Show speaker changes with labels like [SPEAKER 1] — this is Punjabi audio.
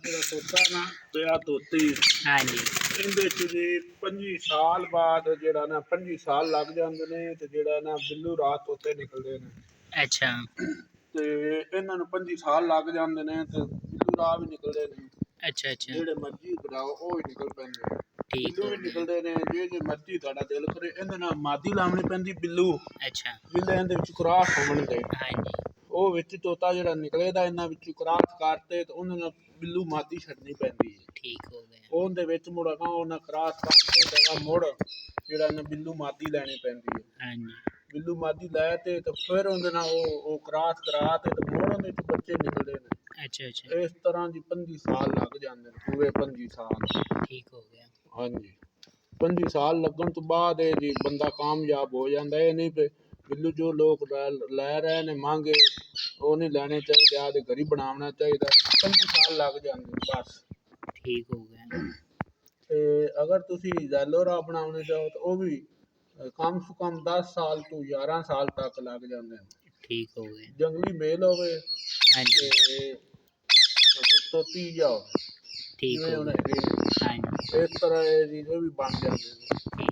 [SPEAKER 1] ਜਿਹੜਾ ਤੋਤਾ ਨਾ ਪਿਆ ਤੋਤੀ
[SPEAKER 2] ਹਾਂਜੀ
[SPEAKER 1] ਇਹਦੇ 'ਚ ਜੀ 25 ਸਾਲ ਬਾਅਦ ਜਿਹੜਾ ਨਾ 25 ਸਾਲ ਲੱਗ ਜਾਂਦੇ ਨੇ ਤੇ ਜਿਹੜਾ ਨਾ ਬਿੱਲੂ ਰਾਤ ਤੋਤੇ ਨਿਕਲਦੇ ਨੇ।
[SPEAKER 2] ਅੱਛਾ
[SPEAKER 1] ਤੇ ਇਹਨਾਂ ਨੂੰ 25 ਸਾਲ ਲੱਗ ਜਾਂਦੇ ਨੇ ਤੇ ਬਿੱਲੂ ਰਾਹ ਵੀ ਨਿਕਲਦੇ ਨੇ।
[SPEAKER 2] ਅੱਛਾ ਅੱਛਾ
[SPEAKER 1] ਜਿਹੜੇ ਮਰਜ਼ੀ ਬਣਾਓ ਉਹ ਵੀ ਨਿਕਲ ਪੈਂਦੇ ਨੇ।
[SPEAKER 2] ਠੀਕ
[SPEAKER 1] ਬਿੱਲੂ
[SPEAKER 2] ਹੋ
[SPEAKER 1] ਵੀ
[SPEAKER 2] ਗਿਆ।
[SPEAKER 1] ਨਿਕਲਦੇ ਨੇ ਜੇ ਮਰਜ਼ੀ ਤੁਹਾਡਾ ਦਿਲ ਕਰੇ ਇਹਦੇ ਨਾਲ ਮਾਦੀ ਲਾਉਣੀ ਪੈਂਦੀ ਬਿੱਲੂ
[SPEAKER 2] ਅੱਛਾ
[SPEAKER 1] ਬਿੱਲੇ ਇਹਦੇ ਵਿੱਚ ਕਰਾਸ ਹੋਣਗੇ।
[SPEAKER 2] ਹਾਂਜੀ
[SPEAKER 1] ਉਹ ਵਿੱਚ ਤੋਤਾ ਜਿਹੜਾ ਨਿਕਲੇਦਾ ਇਹਨਾਂ ਵਿੱਚੋਂ ਕਰਾਸ ਕਰਤੇ ਤੇ ਉਹਨਾਂ ਨਾਲ ਬਿੱਲੂ ਮਾਦੀ ਛੱਡਣੀ ਪੈਂਦੀ ਹੈ।
[SPEAKER 2] ਠੀਕ ਹੋ ਗਿਆ।
[SPEAKER 1] ਉਹਦੇ ਵਿੱਚ ਮੁੜਨਾ ਉਹਨਾਂ ਕਰਾਸ ਕਰਕੇ ਜਗ੍ਹਾ ਮੁੜ ਜਿਹੜਾ ਇਹਨਾਂ ਬਿੱਲੂ ਮਾਦੀ ਲੈਣੀ ਪੈਂਦੀ ਹੈ।
[SPEAKER 2] ਹਾਂਜੀ
[SPEAKER 1] ਬਿੱਲੂ ਮਾਦੀ ਲੈ ਤੇ ਫਿਰ ਉਹਦੇ ਨਾਲ ਉਹ ਕਰਾਸ ਕਰਾ ਤੇ ਮੁੜ ਉਹਦੇ ਵਿੱਚ ਬੱਚੇ ਨਿਕਲਦੇ ਨੇ।
[SPEAKER 2] ਅੱਛਾ ਅੱਛਾ
[SPEAKER 1] ਇਸ ਤਰ੍ਹਾਂ ਦੀ 25 ਸਾਲ ਲੱਗ ਜਾਂਦੇ ਨੇ ਪੂਰੇ 25 ਸਾਲ।
[SPEAKER 2] ਠੀਕ ਹੋ ਗਿਆ।
[SPEAKER 1] ਹਾਂਜੀ 25 ਸਾਲ ਲੱਗਣ ਤੋਂ ਬਾਅਦ ਇਹ ਜੀ ਬੰਦਾ ਕਾਮਯਾਬ ਹੋ ਜਾਂਦਾ। ਇਹ ਨਹੀਂ ਕਿ ਬਿੱਲੂ ਜੋ ਲੋਕ ਲੈ ਰਹੇ ਨੇ ਮੰਗੇ ਉਹ ਨਹੀਂ ਲੈਣੇ ਚਾਹੀਦੇ ਆਦੇ ਘਰ ਹੀ ਬਣਾਉਣਾ ਚਾਹੀਦਾ। 25 ਸਾਲ ਲੱਗ ਜਾਂਦੇ ਬਸ।
[SPEAKER 2] ਠੀਕ ਹੋ ਗਿਆ।
[SPEAKER 1] ਤੇ ਅਗਰ ਤੁਸੀਂ ਜ਼ੈਲੋ ਰਾਹ ਬਣਾਉਣੇ ਚਾਹੋ ਤਾਂ ਉਹ ਵੀ ਕਮ ਸੇ ਕਮ 10 ਸਾਲ ਤੋਂ 11 ਸਾਲ ਤੱਕ ਲੱਗ ਜਾਂਦੇ ਨੇ।
[SPEAKER 2] ਠੀਕ ਹੋ ਗਿਆ।
[SPEAKER 1] ਜੰਗਲੀ ਮੇਲ ਹੋਵੇ
[SPEAKER 2] ਹਾਂਜੀ
[SPEAKER 1] ਤੇ ਤੋਤੀ ਜਾਓ
[SPEAKER 2] ਠੀਕ
[SPEAKER 1] ਜਿਵੇਂ
[SPEAKER 2] ਹੋ
[SPEAKER 1] ਹੁਣ
[SPEAKER 2] ਗਿਆ।
[SPEAKER 1] ਹੈਗੇ
[SPEAKER 2] ਹਾਂਜੀ
[SPEAKER 1] ਇਸ ਤਰ੍ਹਾਂ ਇਹ ਵੀ ਬਣ ਜਾਂਦੇ ਨੇ।